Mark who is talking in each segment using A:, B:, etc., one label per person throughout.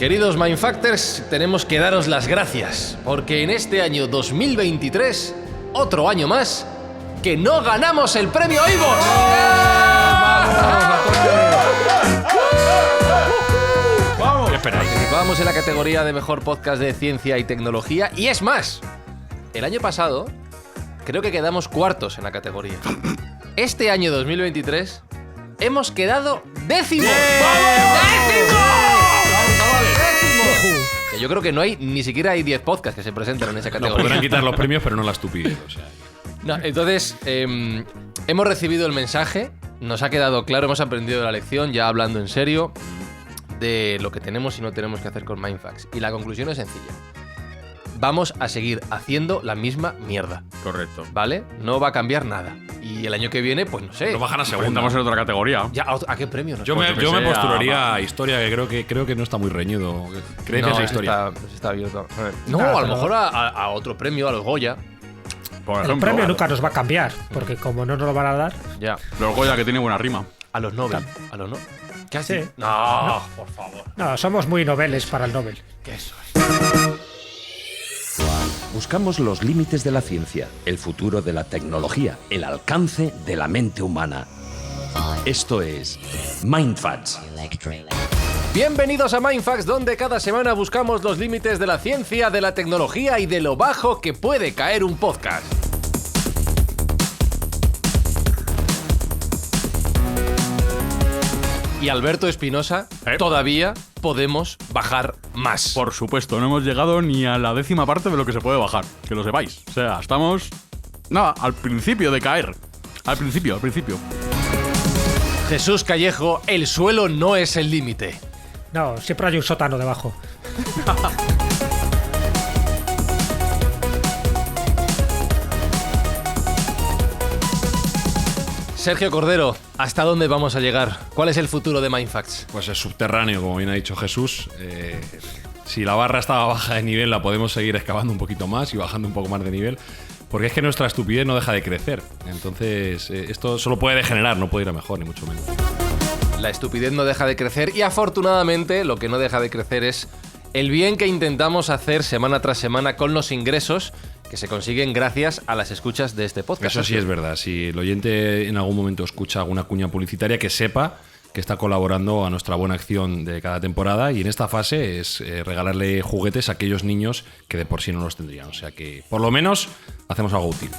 A: Queridos Mindfactors, tenemos que daros las gracias, porque en este año 2023, otro año más, que no ganamos el premio iVoox.
B: ¡Vamos! ¿Qué esperáis?
A: Participábamos en la categoría de mejor podcast de ciencia y tecnología, y es más, el año pasado creo que quedamos cuartos en la categoría. Este año 2023 hemos quedado décimos. ¡Décimos! Que yo creo que no hay, ni siquiera hay 10 podcasts que se presentan en esa categoría.
B: No, podrán quitar los premios, pero no la estupidez. O sea.
A: No, entonces, hemos recibido el mensaje, nos ha quedado claro, hemos aprendido la lección, ya hablando en serio, de lo que tenemos y no tenemos que hacer con Mindfacts. Y la conclusión es sencilla. Vamos a seguir haciendo la misma mierda.
B: Correcto.
A: ¿Vale? No va a cambiar nada. Y el año que viene, pues no sé.
B: Nos bajan a segunda. Vamos en otra categoría.
A: Ya, ¿a qué premio nos
B: Yo me
A: ponen?
B: postularía a historia, que creo que no está muy reñido. Creencias
A: No,
B: e historia.
A: está abierto. No, a lo mejor a otro premio, a los Goya.
B: Por
C: El
B: ejemplo,
C: premio nunca nos va a cambiar, porque como no nos lo van a dar.
A: Ya.
B: los Goya, que tiene buena rima.
A: A los Nobel. A los Nobel. ¿Qué has
C: Sí.
A: dicho? No, por favor.
C: No, somos muy noveles para el Nobel.
A: ¿Qué eso es?
D: Buscamos los límites de la ciencia, el futuro de la tecnología, el alcance de la mente humana. Esto es Mindfacts.
A: Bienvenidos a Mindfacts, donde cada semana buscamos los límites de la ciencia, de la tecnología y de lo bajo que puede caer un podcast. Y Alberto Espinosa, todavía podemos bajar más.
E: Por supuesto, no hemos llegado ni a la 10ª parte de lo que se puede bajar, que lo sepáis. O sea, estamos... Nada, al principio de caer. Al principio.
A: Jesús Callejo, el suelo no es el límite.
C: No, siempre hay un sótano debajo.
A: Sergio Cordero, ¿hasta dónde vamos a llegar? ¿Cuál es el futuro de Mindfacts?
B: Pues es subterráneo, como bien ha dicho Jesús. Si la barra estaba baja de nivel, la podemos seguir excavando un poquito más y bajando un poco más de nivel. Porque es que nuestra estupidez no deja de crecer. Entonces, esto solo puede degenerar, no puede ir a mejor, ni mucho menos.
A: La estupidez no deja de crecer y afortunadamente lo que no deja de crecer es el bien que intentamos hacer semana tras semana con los ingresos que se consiguen gracias a las escuchas de este podcast.
B: Eso sí es verdad. Si el oyente en algún momento escucha alguna cuña publicitaria, que sepa que está colaborando a nuestra buena acción de cada temporada, y en esta fase es regalarle juguetes a aquellos niños que de por sí no los tendrían. O sea que, por lo menos, hacemos algo útil.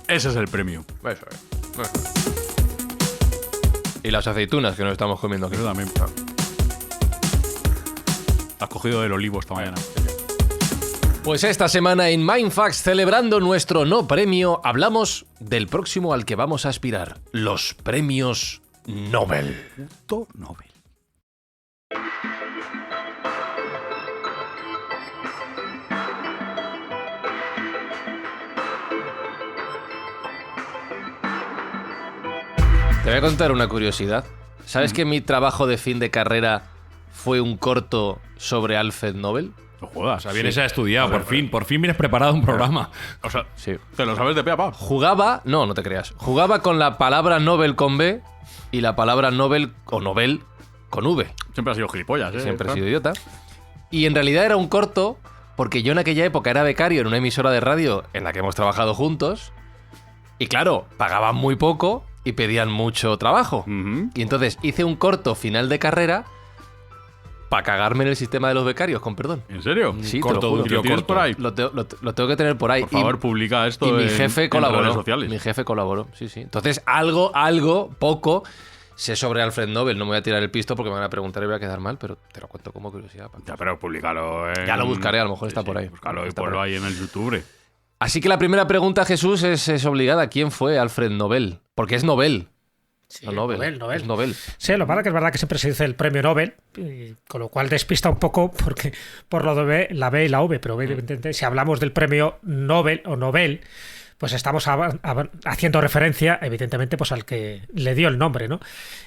E: Ese es el premio.
A: Eso es. Y las aceitunas que nos estamos comiendo aquí.
E: Eso también. Has cogido del olivo esta mañana.
A: Pues esta semana en Mindfacts, celebrando nuestro no premio, hablamos del próximo al que vamos a aspirar, los premios Nobel.
E: Puto Nobel.
A: Te voy a contar una curiosidad. ¿Sabes que mi trabajo de fin de carrera fue un corto sobre Alfred Nobel?
E: No jodas.
B: O sea, vienes a estudiar, por fin vienes preparado a un programa.
E: O sea,
A: Sí.
E: te lo sabes de pe a pa.
A: Jugaba, no te creas, jugaba con la palabra Nobel con B y la palabra Nobel o Nobel con V.
E: Siempre has sido gilipollas, ¿eh?
A: Siempre he sido idiota. Y en realidad era un corto porque yo en aquella época era becario en una emisora de radio en la que hemos trabajado juntos. Y claro, pagaban muy poco y pedían mucho trabajo.
E: Ujú.
A: Y entonces hice un corto final de carrera para cagarme en el sistema de los becarios, con perdón.
E: ¿En serio?
A: Sí,
B: Corto,
A: te lo juro.
E: ¿Y lo tienes por ahí?
A: Lo tengo que tener por ahí.
E: Por favor, publica esto
A: Y mi
E: en-
A: jefe
E: en
A: colaboró.
E: redes sociales.
A: Mi jefe colaboró, sí. Entonces, poco sé sobre Alfred Nobel. No me voy a tirar el pisto porque me van a preguntar y voy a quedar mal, pero te lo cuento como curiosidad. Paco.
E: Ya, pero públicalo en...
A: Ya lo buscaré, a lo mejor está por ahí.
E: Búscalo y
A: Está
E: ponlo
A: por ahí.
E: ahí en el YouTube.
A: Así que la primera pregunta, Jesús, es obligada. ¿Quién fue Alfred Nobel? Porque es Nobel.
C: Sí,
A: No Nobel.
C: Nobel.
A: Es Nobel.
C: Sí, lo malo que es verdad que siempre se dice el premio Nobel, con lo cual despista un poco porque por lo de la B y la V, pero evidentemente si hablamos del premio Nobel o Nobel, pues estamos haciendo referencia, evidentemente, pues al que le dio el nombre, ¿no?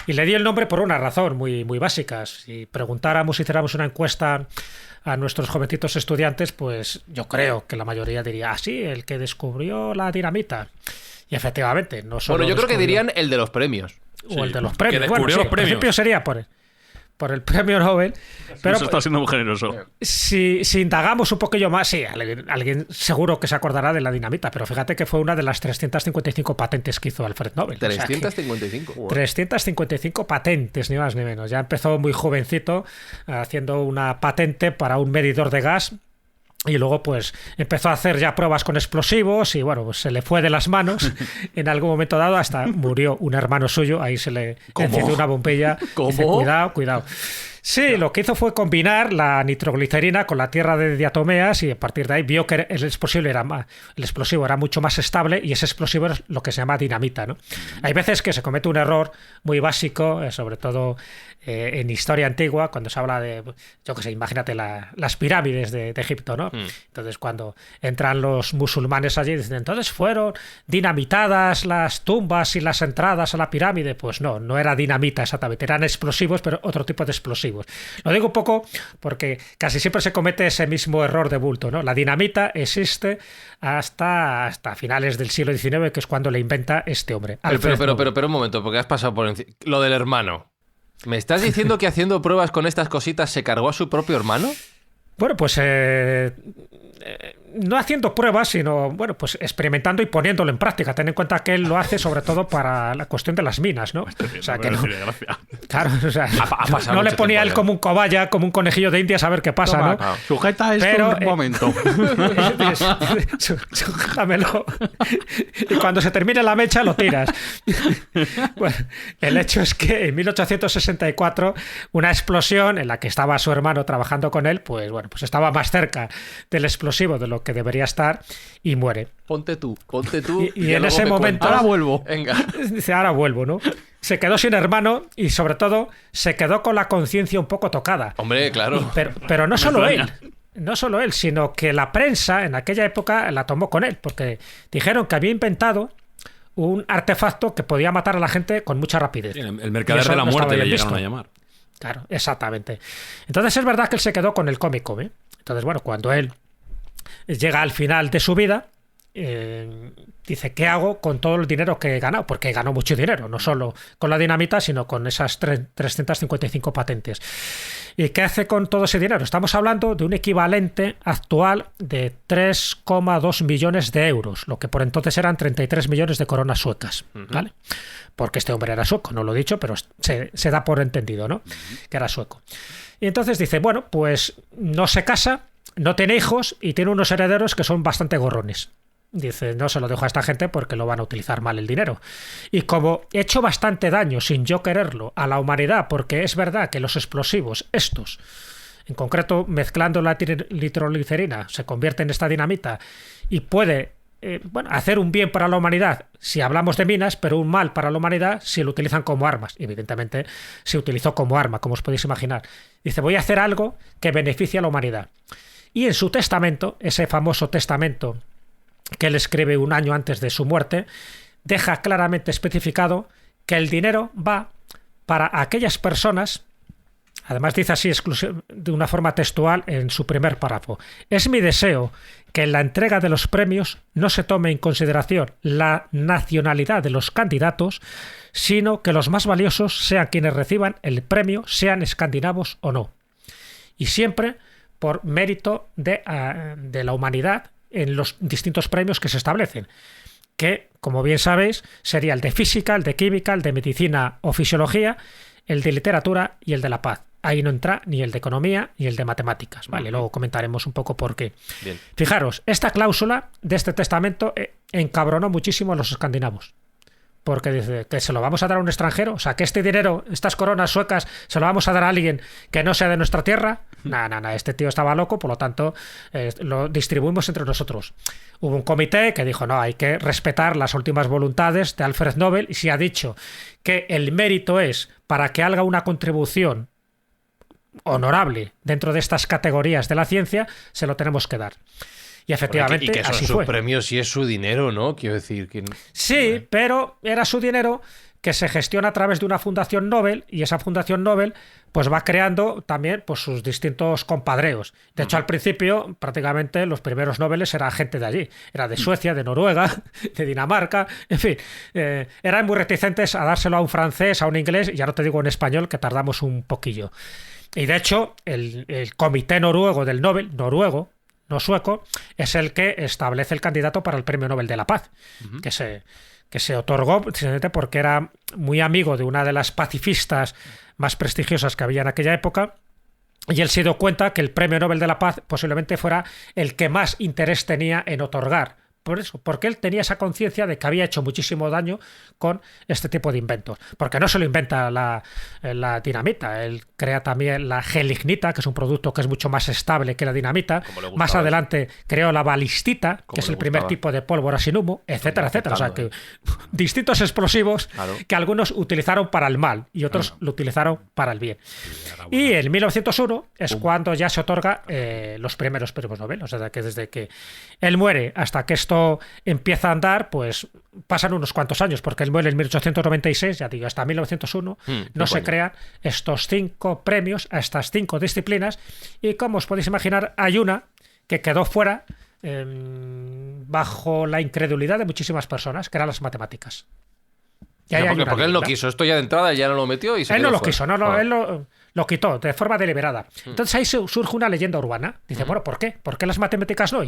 C: Y le dio el nombre por una razón muy básica. Si preguntáramos, hiciéramos una encuesta a nuestros jovencitos estudiantes, pues yo creo que la mayoría diría, sí, el que descubrió la dinamita. Y efectivamente, no solo
A: Bueno, yo creo que
C: descubrió-
A: dirían el de los premios.
C: o el de los
B: que
C: premios.
B: descubrió
C: Bueno, sí,
B: los premios.
C: En principio sería por por el premio Nobel. Pero
E: Eso está siendo muy generoso.
C: si indagamos un poquillo más, sí, alguien seguro que se acordará de la dinamita, pero fíjate que fue una de las 355 patentes que hizo Alfred Nobel.
A: 355.
C: 355 patentes, ni más ni menos. Ya empezó muy jovencito haciendo una patente para un medidor de gas. Y luego pues empezó a hacer ya pruebas con explosivos y bueno, pues se le fue de las manos en algún momento dado, hasta murió un hermano suyo, ahí se le encendió una bombilla.
A: ¿Cómo?
C: Dice, cuidado. Sí, lo que hizo fue combinar la nitroglicerina con la tierra de diatomeas y a partir de ahí vio que el explosivo era mucho más estable y ese explosivo es lo que se llama dinamita, ¿no? Hay veces que se comete un error muy básico, sobre todo en historia antigua, cuando se habla de, yo qué sé, imagínate las pirámides de Egipto, ¿no? Entonces cuando entran los musulmanes allí, dicen, entonces fueron dinamitadas las tumbas y las entradas a la pirámide. Pues no era dinamita exactamente, eran explosivos, pero otro tipo de explosivos. Lo digo un poco porque casi siempre se comete ese mismo error de bulto, ¿no? La dinamita existe hasta finales del siglo XIX, que es cuando le inventa este hombre.
A: Pero un momento, porque has pasado por encima. Lo del hermano. ¿Me estás diciendo que haciendo pruebas con estas cositas se cargó a su propio hermano?
C: Bueno, pues no haciendo pruebas, sino bueno, pues experimentando y poniéndolo en práctica. Ten en cuenta que él lo hace sobre todo para la cuestión de las minas, ¿no? O sea, que no, claro, o sea, no le ponía él como un cobaya, como un conejillo de Indias a ver qué pasa,
E: Toma,
C: ¿no?
E: Sujeta esto un momento.
C: Sujétamelo. Y cuando se termine la mecha lo tiras. Bueno, el hecho es que en 1864 una explosión en la que estaba su hermano trabajando con él, pues bueno, pues estaba más cerca del explosivo de lo que debería estar y muere.
A: Ponte tú.
C: Y en ese momento...
E: Ahora vuelvo.
A: Venga.
C: Dice, ahora vuelvo, ¿no? Se quedó sin hermano y sobre todo se quedó con la conciencia un poco tocada.
A: Hombre, claro.
C: Pero no solo él. No solo él, sino que la prensa en aquella época la tomó con él, porque dijeron que había inventado un artefacto que podía matar a la gente con mucha rapidez.
B: Sí, el mercader de la muerte le llegaron a llamar.
C: Claro, exactamente. Entonces es verdad que él se quedó con el cómico, ¿eh? Entonces, bueno, cuando él llega al final de su vida, dice, ¿qué hago con todo el dinero que he ganado? Porque ganó mucho dinero, no solo con la dinamita, sino con esas 355 patentes. ¿Y qué hace con todo ese dinero? Estamos hablando de un equivalente actual de 3,2 millones de euros, lo que por entonces eran 33 millones de coronas suecas, ¿vale? Porque este hombre era sueco, no lo he dicho, pero se da por entendido, ¿no? Que era sueco. Y entonces dice, bueno, pues no se casa, no tiene hijos y tiene unos herederos que son bastante gorrones. Dice, no se lo dejo a esta gente porque lo van a utilizar mal el dinero. Y como he hecho bastante daño sin yo quererlo a la humanidad, porque es verdad que los explosivos, estos, en concreto mezclando la nitroglicerina, se convierte en esta dinamita y puede hacer un bien para la humanidad si hablamos de minas, pero un mal para la humanidad si lo utilizan como armas. Y evidentemente se utilizó como arma, como os podéis imaginar. Dice, voy a hacer algo que beneficie a la humanidad. Y en su testamento, ese famoso testamento que él escribe un año antes de su muerte, deja claramente especificado que el dinero va para aquellas personas, además dice así de una forma textual en su primer párrafo, es mi deseo que en la entrega de los premios no se tome en consideración la nacionalidad de los candidatos, sino que los más valiosos sean quienes reciban el premio, sean escandinavos o no. Y siempre por mérito de la humanidad en los distintos premios que se establecen, que, como bien sabéis, sería el de física, el de química, el de medicina o fisiología, el de literatura y el de la paz. Ahí no entra ni el de economía ni el de matemáticas, ¿vale? Luego comentaremos un poco por qué.
A: Bien.
C: Fijaros, esta cláusula de este testamento encabronó muchísimo a los escandinavos. Porque dice que se lo vamos a dar a un extranjero, o sea, que este dinero, estas coronas suecas, se lo vamos a dar a alguien que no sea de nuestra tierra. Nada, este tío estaba loco, por lo tanto, lo distribuimos entre nosotros. Hubo un comité que dijo, no, hay que respetar las últimas voluntades de Alfred Nobel, y si ha dicho que el mérito es para que haga una contribución honorable dentro de estas categorías de la ciencia, se lo tenemos que dar. Y efectivamente,
A: y que son
C: así
A: sus
C: fue.
A: premios y es su dinero, ¿no? Quiero decir que...
C: Sí, pero era su dinero que se gestiona a través de una fundación Nobel, y esa fundación Nobel pues va creando también pues sus distintos compadreos. De hecho, al principio prácticamente los primeros Nobeles era gente de allí, era de Suecia, de Noruega, de Dinamarca, en fin, eran muy reticentes a dárselo a un francés, a un inglés, y ya no te digo en español, que tardamos un poquillo. Y de hecho, el comité noruego del Nobel, noruego, no sueco, es el que establece el candidato para el Premio Nobel de la Paz, que se otorgó precisamente porque era muy amigo de una de las pacifistas más prestigiosas que había en aquella época, y él se dio cuenta que el Premio Nobel de la Paz posiblemente fuera el que más interés tenía en otorgar. Por eso, porque él tenía esa conciencia de que había hecho muchísimo daño con este tipo de inventos. Porque no se lo inventa la dinamita, él crea también la gelignita, que es un producto que es mucho más estable que la dinamita. Más adelante creó la balistita, que es el primer tipo de pólvora sin humo, etcétera, etcétera. O sea que distintos explosivos que algunos utilizaron para el mal y otros lo utilizaron para el bien. Y en 1901 es cuando ya se otorga los primeros premios Nobel. O sea que desde que él muere hasta que esto empieza a andar, pues pasan unos cuantos años, porque él muere en 1896, ya digo, hasta 1901 no se crean estos 5 premios a estas 5 disciplinas, y como os podéis imaginar, hay una que quedó fuera bajo la incredulidad de muchísimas personas, que eran las matemáticas.
A: Porque él no quiso, esto ya de entrada ya no lo metió y se
C: él
A: quedó
C: no lo
A: fuera.
C: quiso, no, él lo quitó de forma deliberada. Entonces ahí surge una leyenda urbana. Dice, bueno, ¿por qué? ¿Por qué las matemáticas no?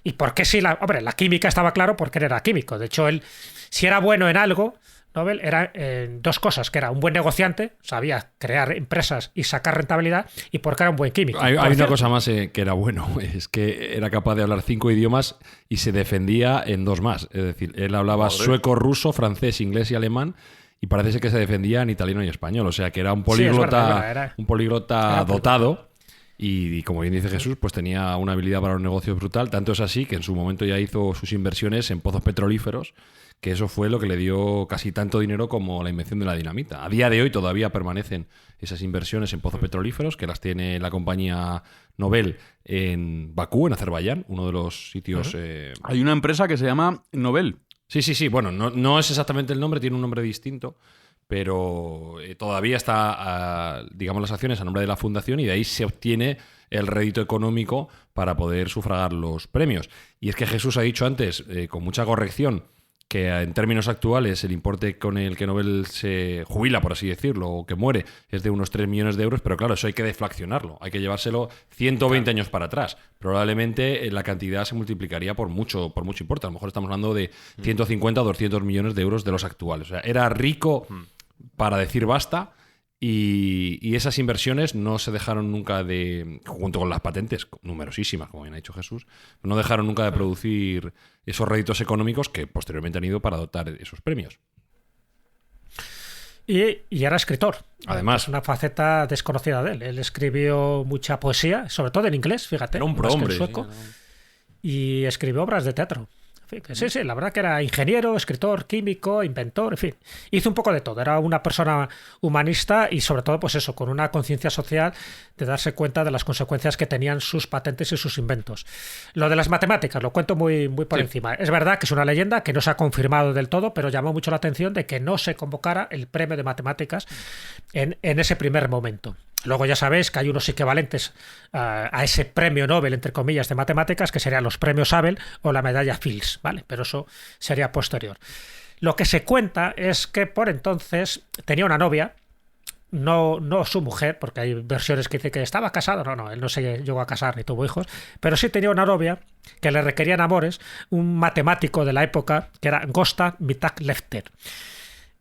C: ¿Y por qué si hombre, la química estaba claro porque él era químico. De hecho, él, si era bueno en algo, Nobel era dos cosas, que era un buen negociante, sabía crear empresas y sacar rentabilidad, y porque era un buen químico.
B: Hay una cosa más que era bueno, es que era capaz de hablar 5 idiomas y se defendía en 2 más. Es decir, él hablaba sueco, ruso, francés, inglés y alemán, y parece ser que se defendía en italiano y español. O sea, que era un políglota, un políglota dotado. Y como bien dice Jesús, pues tenía una habilidad para los negocios brutal. Tanto es así que en su momento ya hizo sus inversiones en pozos petrolíferos, que eso fue lo que le dio casi tanto dinero como la invención de la dinamita. A día de hoy todavía permanecen esas inversiones en pozos petrolíferos, que las tiene la compañía Nobel en Bakú, en Azerbaiyán, uno de los sitios...
E: Hay una empresa que se llama Nobel.
B: Sí. Bueno, no es exactamente el nombre, tiene un nombre distinto, pero todavía está, digamos, las acciones a nombre de la fundación, y de ahí se obtiene el rédito económico para poder sufragar los premios. Y es que Jesús ha dicho antes, con mucha corrección, que en términos actuales el importe con el que Nobel se jubila, por así decirlo, o que muere, es de unos 3 millones de euros, pero claro, eso hay que deflacionarlo, hay que llevárselo 120 años para atrás. Probablemente la cantidad se multiplicaría por mucho importe. A lo mejor estamos hablando de 150 o 200 millones de euros de los actuales. O sea, era rico para decir basta, y esas inversiones no se dejaron nunca de, junto con las patentes, numerosísimas, como bien ha dicho Jesús, no dejaron nunca de producir esos réditos económicos que posteriormente han ido para dotar esos premios.
C: Y era escritor.
B: Además,
C: es una faceta desconocida de él. Él escribió mucha poesía, sobre todo en inglés, fíjate.
B: Era un
C: más que en
B: prohombre.
C: sueco, y escribió obras de teatro. Sí, la verdad que era ingeniero, escritor, químico, inventor, en fin. Hizo un poco de todo. Era una persona humanista y sobre todo, pues eso, con una conciencia social de darse cuenta de las consecuencias que tenían sus patentes y sus inventos. Lo de las matemáticas, lo cuento muy por encima. Es verdad que es una leyenda que no se ha confirmado del todo, pero llamó mucho la atención de que no se convocara el premio de matemáticas en ese primer momento. Luego ya sabéis que hay unos equivalentes a ese premio Nobel, entre comillas, de matemáticas, que serían los premios Abel o la medalla Fields, ¿vale? Pero eso sería posterior. Lo que se cuenta es que por entonces tenía una novia, no su mujer, porque hay versiones que dicen que estaba casado, no, él no se llegó a casar ni tuvo hijos, pero sí tenía una novia que le requerían amores, un matemático de la época que era Gösta Mittag-Leffler.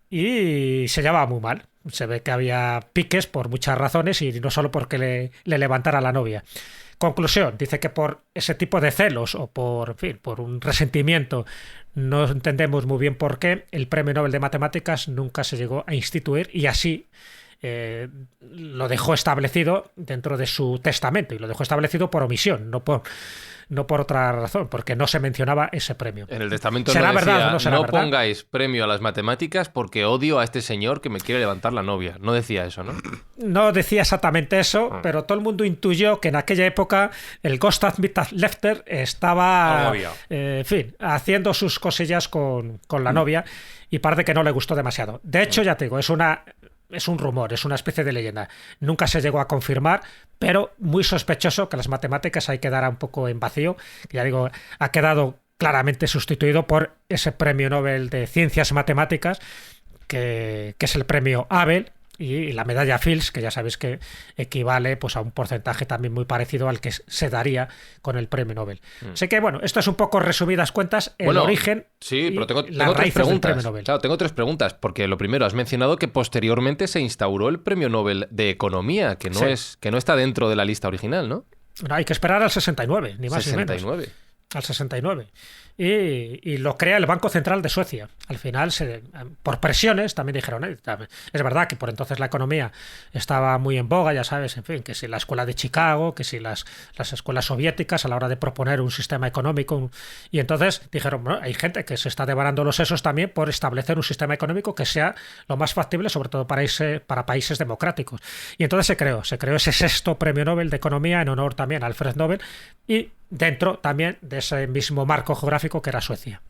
C: Y se llevaba muy mal. Se ve que había piques por muchas razones y no solo porque le levantara la novia. Conclusión, dice que por ese tipo de celos o por un resentimiento, no entendemos muy bien por qué, el Premio Nobel de Matemáticas nunca se llegó a instituir, y así lo dejó establecido dentro de su testamento, y lo dejó establecido por omisión, no por otra razón, porque no se mencionaba ese premio.
A: En el testamento
C: ¿Será
A: no decía,
C: verdad o no será
A: no
C: verdad?
A: pongáis premio a las matemáticas porque odio a este señor que me quiere levantar la novia. No decía eso, ¿no?
C: No decía exactamente eso, pero todo el mundo intuyó que en aquella época el Gustav Lefter estaba,
B: Algo había.
C: en fin, haciendo sus cosillas con la novia, y parece que no le gustó demasiado. De hecho, ya te digo, es un rumor, es una especie de leyenda. Nunca se llegó a confirmar, pero muy sospechoso que las matemáticas ahí quedara un poco en vacío. Ya digo, ha quedado claramente sustituido por ese premio Nobel de Ciencias Matemáticas, que es el premio Abel, y la medalla Fields, que ya sabéis que equivale pues a un porcentaje también muy parecido al que se daría con el premio Nobel. Así que bueno, esto es un poco resumidas cuentas el origen
A: Sí,
C: y
A: pero tengo
C: las
A: tres
C: raíces del
A: preguntas.
C: premio Nobel.
A: Claro, tengo tres preguntas, porque lo primero, has mencionado que posteriormente se instauró el premio Nobel de Economía, que no,
C: Sí.
A: que no está dentro de la lista original, ¿no?
C: No, hay que esperar al 69, ni más ni menos.
A: 69.
C: Al 69. Y lo crea el Banco Central de Suecia. Al final, por presiones, también dijeron, es verdad que por entonces la economía estaba muy en boga, ya sabes, en fin, que si la escuela de Chicago, que si las escuelas soviéticas a la hora de proponer un sistema económico. Y entonces dijeron, bueno, hay gente que se está devorando los sesos también por establecer un sistema económico que sea lo más factible, sobre todo para países democráticos. Y entonces se creó ese sexto premio Nobel de Economía en honor también a Alfred Nobel, y dentro también de ese mismo marco geográfico que era Suecia.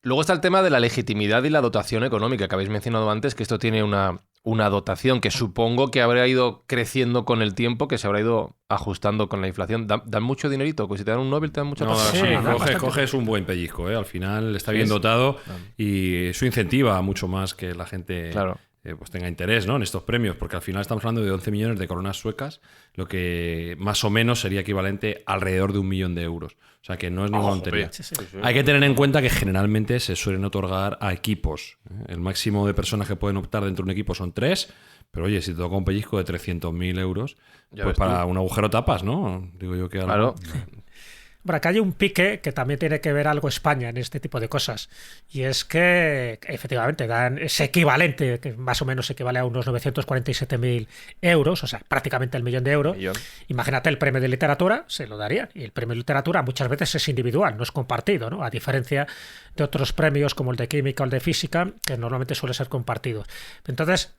A: Luego está el tema de la legitimidad y la dotación económica, que habéis mencionado antes, que esto tiene una dotación que supongo que habrá ido creciendo con el tiempo, que se habrá ido ajustando con la inflación. ¿Dan mucho dinerito? Pues si te dan un Nobel, te dan mucha
B: No,
A: pasta.
B: sí,
C: dan bastante.
B: coges un buen pellizco, ¿eh? Al final está bien
A: Es-
B: dotado y eso incentiva mucho más que la gente
A: Claro.
B: pues tenga interés, ¿no? En estos premios, porque al final estamos hablando de 11 millones de coronas suecas, lo que más o menos sería equivalente a alrededor de 1 millón de euros. O sea que no es ninguna tontería. Hay que tener en cuenta que generalmente se suelen otorgar a equipos. El máximo de personas que pueden optar dentro de un equipo son 3, pero oye, si te toca un pellizco de 300.000 euros,
A: Ya
B: pues
A: ves
B: para
A: tú.
B: un agujero tapas, ¿no? Digo yo que algo-
A: Claro.
C: Bueno, acá hay un pique que también tiene que ver algo España en este tipo de cosas. Y es que efectivamente dan ese equivalente, que más o menos equivale a unos 947.000 euros, o sea, prácticamente el millón de euros.
A: Millón.
C: Imagínate, el premio de literatura se lo darían. Y el premio de literatura muchas veces es individual, no es compartido, ¿no? A diferencia de otros premios como el de química o el de física, que normalmente suele ser compartido. Entonces,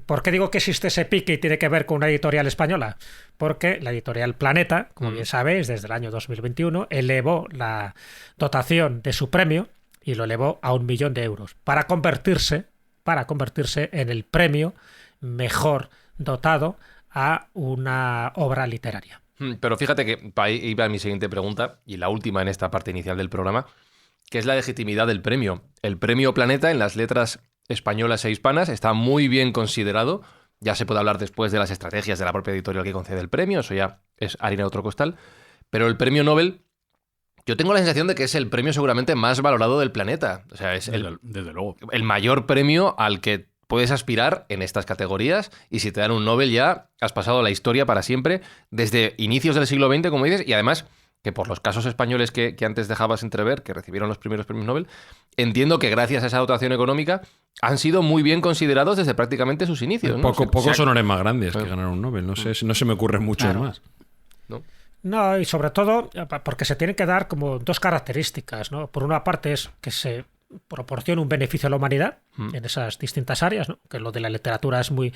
C: ¿por qué digo que existe ese pique y tiene que ver con una editorial española? Porque la editorial Planeta, como bien sabéis, desde el año 2021 elevó la dotación de su premio y lo elevó a 1 millón de euros para convertirse en el premio mejor dotado a una obra literaria.
A: Pero fíjate que ahí iba mi siguiente pregunta, y la última en esta parte inicial del programa, que es la legitimidad del premio. El premio Planeta en las letras españolas e hispanas está muy bien considerado. Ya se puede hablar después de las estrategias de la propia editorial que concede el premio, eso ya es harina de otro costal. Pero el premio Nobel, yo tengo la sensación de que es el premio seguramente más valorado del planeta. O sea, es
E: Desde luego.
A: el mayor premio al que puedes aspirar en estas categorías, y si te dan un Nobel ya has pasado a la historia para siempre, desde inicios del siglo XX, como dices, y además que por los casos españoles que antes dejabas entrever, que recibieron los primeros premios Nobel, entiendo que gracias a esa dotación económica han sido muy bien considerados desde prácticamente sus inicios, ¿no?
B: Pocos
A: son
B: honores más grandes que ganar un Nobel. No sé, no se me ocurren muchos
C: Claro.
B: más.
C: No, y sobre todo porque se tienen que dar como dos características, ¿no? Por una parte es que se proporciona un beneficio a la humanidad en esas distintas áreas, ¿no? Que lo de la literatura es muy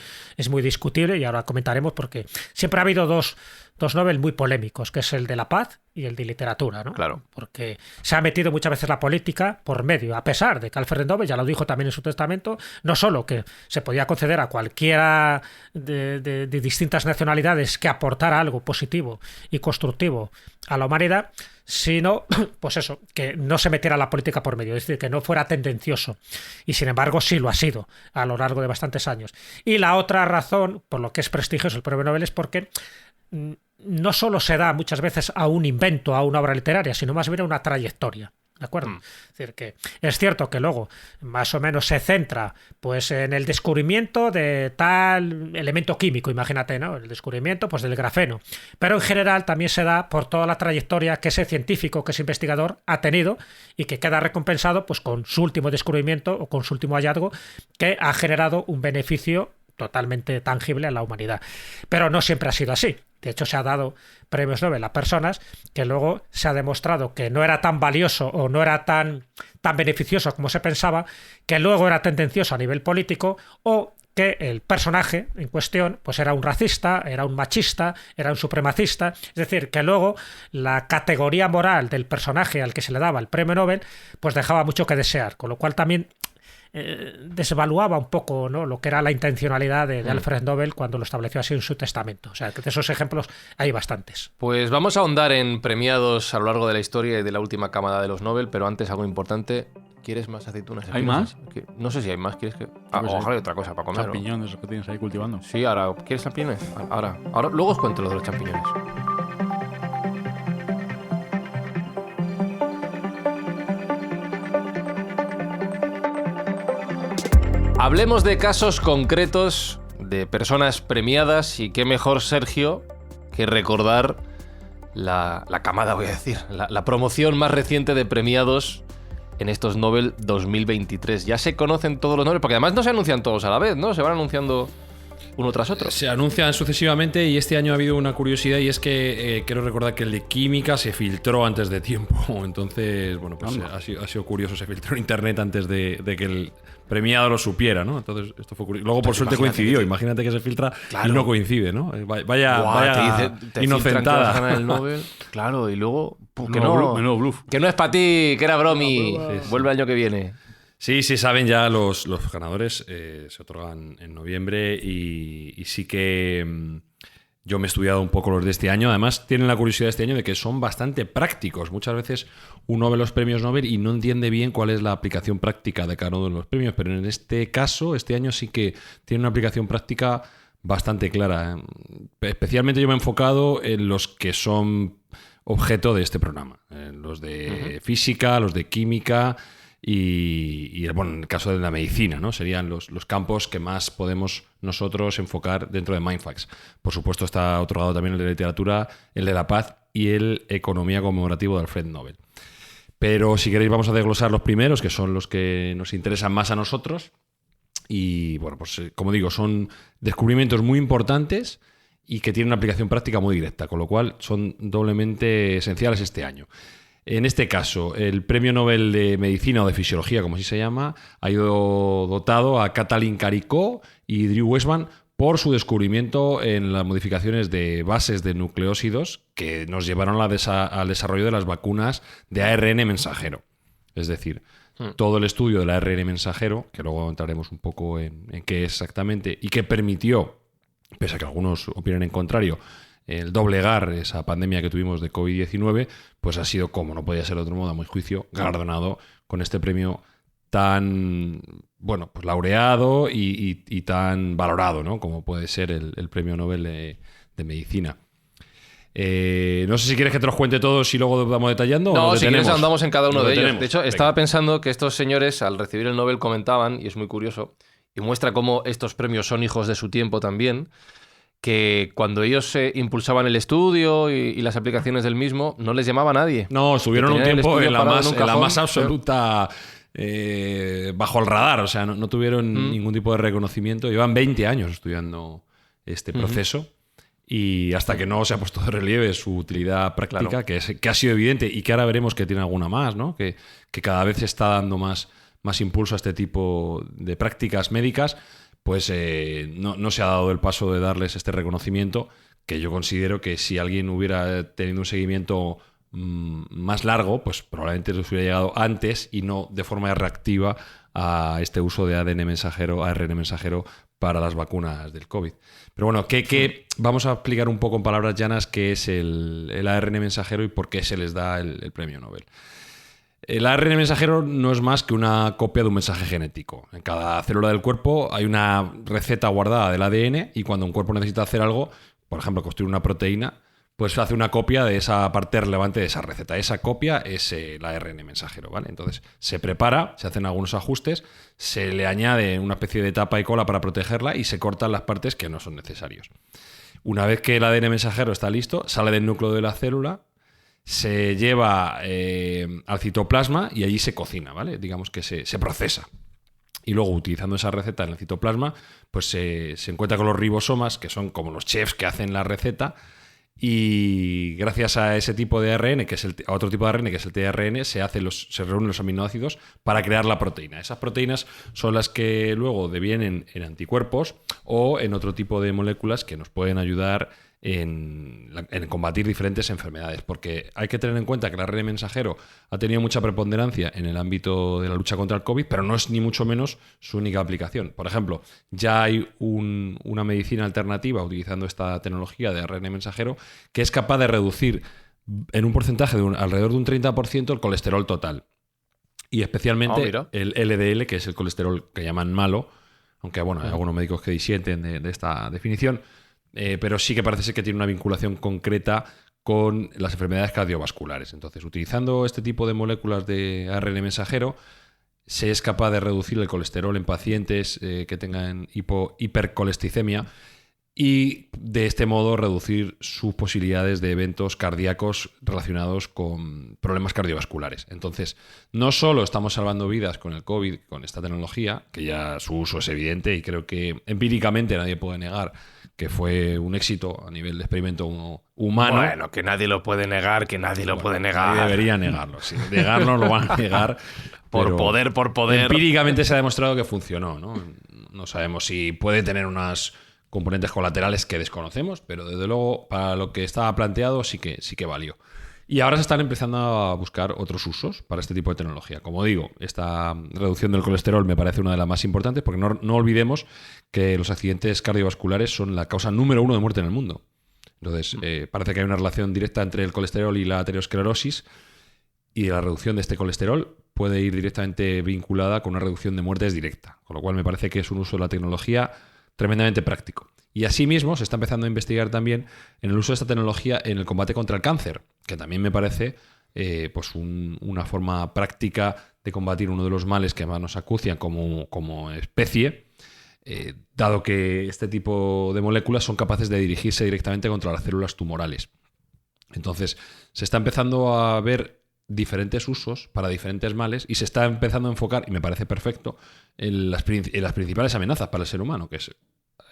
C: discutible, y ahora comentaremos, porque siempre ha habido dos Nobel muy polémicos, que es el de la paz y el de literatura, ¿no?
A: Claro.
C: Porque se ha metido muchas veces la política por medio, a pesar de que Alfred Nobel ya lo dijo también en su testamento, no solo que se podía conceder a cualquiera de distintas nacionalidades que aportara algo positivo y constructivo a la humanidad, sino, pues eso, que no se metiera la política por medio, es decir, que no fuera tendencioso. Y sin embargo sí lo ha sido a lo largo de bastantes años. Y la otra razón por lo que es prestigioso el premio Nobel es porque no solo se da muchas veces a un invento, a una obra literaria, sino más bien a una trayectoria. ¿De acuerdo? Es decir, que es cierto que luego más o menos se centra pues en el descubrimiento de tal elemento químico, imagínate, ¿no? El descubrimiento pues del grafeno. Pero en general también se da por toda la trayectoria que ese científico, que ese investigador ha tenido, y que queda recompensado pues con su último descubrimiento o con su último hallazgo, que ha generado un beneficio totalmente tangible a la humanidad. Pero no siempre ha sido así. De hecho, se ha dado premios Nobel a personas que luego se ha demostrado que no era tan valioso o no era tan beneficioso como se pensaba, que luego era tendencioso a nivel político, o que el personaje en cuestión pues era un racista, era un machista, era un supremacista. Es decir, que luego la categoría moral del personaje al que se le daba el premio Nobel pues dejaba mucho que desear, con lo cual también desvaluaba un poco, ¿no?, lo que era la intencionalidad de Alfred Nobel cuando lo estableció así en su testamento. O sea, que de esos ejemplos hay bastantes.
A: Pues vamos a ahondar en premiados a lo largo de la historia y de la última camada de los Nobel, pero antes algo importante. ¿Quieres más aceitunas?
E: ¿Hay más?
A: No sé si hay más. ¿Quieres que...? Ojalá hay otra cosa para comer, ¿no?
E: Champiñones, eso que tienes ahí cultivando.
A: Sí, ahora. ¿Quieres champiñones? Ahora. Luego os cuento lo de los champiñones. Hablemos de casos concretos de personas premiadas y qué mejor, Sergio, que recordar la camada, voy a decir, la promoción más reciente de premiados en estos Nobel 2023. Ya se conocen todos los Nobel, porque además no se anuncian todos a la vez, ¿no? Se van anunciando uno tras otro.
B: Se anuncian sucesivamente y este año ha habido una curiosidad y es que quiero recordar que el de química se filtró antes de tiempo. Entonces, bueno, pues ha sido curioso, se filtró en internet antes de que el premiado lo supiera, ¿no? Entonces, esto fue curioso. Luego, por suerte, coincidió. Imagínate que se filtra y no coincide, ¿no? Vaya
A: te
B: inocentada.
A: Que vas a ganar el Nobel. Claro, y luego...
E: Menudo bluff.
A: Que no es para ti, que era bromi.
B: Sí.
A: Vuelve el año que viene.
B: Sí, saben ya los ganadores, se otorgan en noviembre y sí que yo me he estudiado un poco los de este año. Además, tienen la curiosidad de este año de que son bastante prácticos. Muchas veces uno ve los premios Nobel y no entiende bien cuál es la aplicación práctica de cada uno de los premios, pero en este caso, este año sí que tiene una aplicación práctica bastante clara. Especialmente yo me he enfocado en los que son objeto de este programa. Los de física, los de química... Y bueno, en el caso de la medicina, ¿no? Serían los campos que más podemos nosotros enfocar dentro de Mindfacts. Por supuesto, está otorgado también el de literatura, el de la paz y el economía conmemorativo de Alfred Nobel. Pero si queréis vamos a desglosar los primeros, que son los que nos interesan más a nosotros. Y bueno, pues como digo, son descubrimientos muy importantes y que tienen una aplicación práctica muy directa, con lo cual son doblemente esenciales este año. En este caso, el Premio Nobel de Medicina o de Fisiología, como así se llama, ha ido dotado a Katalin Karikó y Drew Weissman por su descubrimiento en las modificaciones de bases de nucleósidos que nos llevaron al desarrollo de las vacunas de ARN mensajero. Es decir, todo el estudio del ARN mensajero, que luego entraremos un poco en qué es exactamente, y que permitió, pese a que algunos opinen en contrario, el doblegar esa pandemia que tuvimos de COVID-19, pues ha sido, como no podía ser de otro modo, a mi juicio, galardonado con este premio tan, bueno, pues laureado y tan valorado, ¿no? Como puede ser el Premio Nobel de Medicina. No sé si quieres que te los cuente todos y luego vamos detallando.
A: No, si quieres andamos en cada uno de ellos. De hecho,
B: Venga.
A: estaba pensando que estos señores, al recibir el Nobel, comentaban, y es muy curioso, y muestra cómo estos premios son hijos de su tiempo también, que cuando ellos impulsaban el estudio y las aplicaciones del mismo, no les llamaba a nadie.
B: No, estuvieron un tiempo en la
A: cajón,
B: más absoluta bajo el radar, o sea, no tuvieron ningún tipo de reconocimiento. Llevan 20 años estudiando este proceso y hasta que no se ha puesto de relieve su utilidad práctica, que ha sido evidente y que ahora veremos que tiene alguna más, ¿no? Que cada vez se está dando más impulso a este tipo de prácticas médicas. Pues no se ha dado el paso de darles este reconocimiento, que yo considero que si alguien hubiera tenido un seguimiento más largo, pues probablemente les hubiera llegado antes y no de forma reactiva a este uso de ARN mensajero para las vacunas del COVID. Pero bueno, vamos a explicar un poco en palabras llanas qué es el ARN mensajero y por qué se les da el premio Nobel. El ARN mensajero no es más que una copia de un mensaje genético. En cada célula del cuerpo hay una receta guardada del ADN y cuando un cuerpo necesita hacer algo, por ejemplo, construir una proteína, pues hace una copia de esa parte relevante de esa receta. Esa copia es el ARN mensajero, ¿vale? Entonces se prepara, se hacen algunos ajustes, se le añade una especie de tapa y cola para protegerla y se cortan las partes que no son necesarios. Una vez que el ADN mensajero está listo, sale del núcleo de la célula, se lleva al citoplasma y allí se cocina, ¿vale? Digamos que se procesa. Y luego, utilizando esa receta en el citoplasma, pues se encuentra con los ribosomas, que son como los chefs que hacen la receta. Y gracias a ese tipo de ARN, a otro tipo de ARN, que es el tRN, se reúnen los aminoácidos para crear la proteína. Esas proteínas son las que luego devienen en anticuerpos o en otro tipo de moléculas que nos pueden ayudar en combatir diferentes enfermedades, porque hay que tener en cuenta que el ARN mensajero ha tenido mucha preponderancia en el ámbito de la lucha contra el COVID, pero no es ni mucho menos su única aplicación. Por ejemplo, ya hay una medicina alternativa utilizando esta tecnología de ARN mensajero que es capaz de reducir en un porcentaje de alrededor de un 30% el colesterol total. Y especialmente el LDL, que es el colesterol que llaman malo, aunque bueno, hay algunos médicos que disienten de esta definición. Pero sí que parece ser que tiene una vinculación concreta con las enfermedades cardiovasculares. Entonces, utilizando este tipo de moléculas de ARN mensajero, se es capaz de reducir el colesterol en pacientes que tengan hipercolesticemia y de este modo reducir sus posibilidades de eventos cardíacos relacionados con problemas cardiovasculares. Entonces, no solo estamos salvando vidas con el COVID, con esta tecnología, que ya su uso es evidente y creo que empíricamente nadie puede negar que fue un éxito a nivel de experimento humano.
A: Bueno, que nadie lo puede negar, Nadie
B: debería negarlo, sí. Negarlo lo van a negar.
A: Por poder.
B: Empíricamente se ha demostrado que funcionó, ¿no? No sabemos si puede tener unas componentes colaterales que desconocemos, pero desde luego para lo que estaba planteado sí que valió. Y ahora se están empezando a buscar otros usos para este tipo de tecnología. Como digo, esta reducción del colesterol me parece una de las más importantes porque no olvidemos que los accidentes cardiovasculares son la causa número 1 de muerte en el mundo. Entonces, parece que hay una relación directa entre el colesterol y la aterosclerosis, y la reducción de este colesterol puede ir directamente vinculada con una reducción de muertes directa. Con lo cual me parece que es un uso de la tecnología tremendamente práctico. Y asimismo se está empezando a investigar también en el uso de esta tecnología en el combate contra el cáncer, que también me parece pues una forma práctica de combatir uno de los males que más nos acucian como especie, dado que este tipo de moléculas son capaces de dirigirse directamente contra las células tumorales. Entonces, se está empezando a ver diferentes usos para diferentes males y se está empezando a enfocar, y me parece perfecto, en las principales amenazas para el ser humano, que es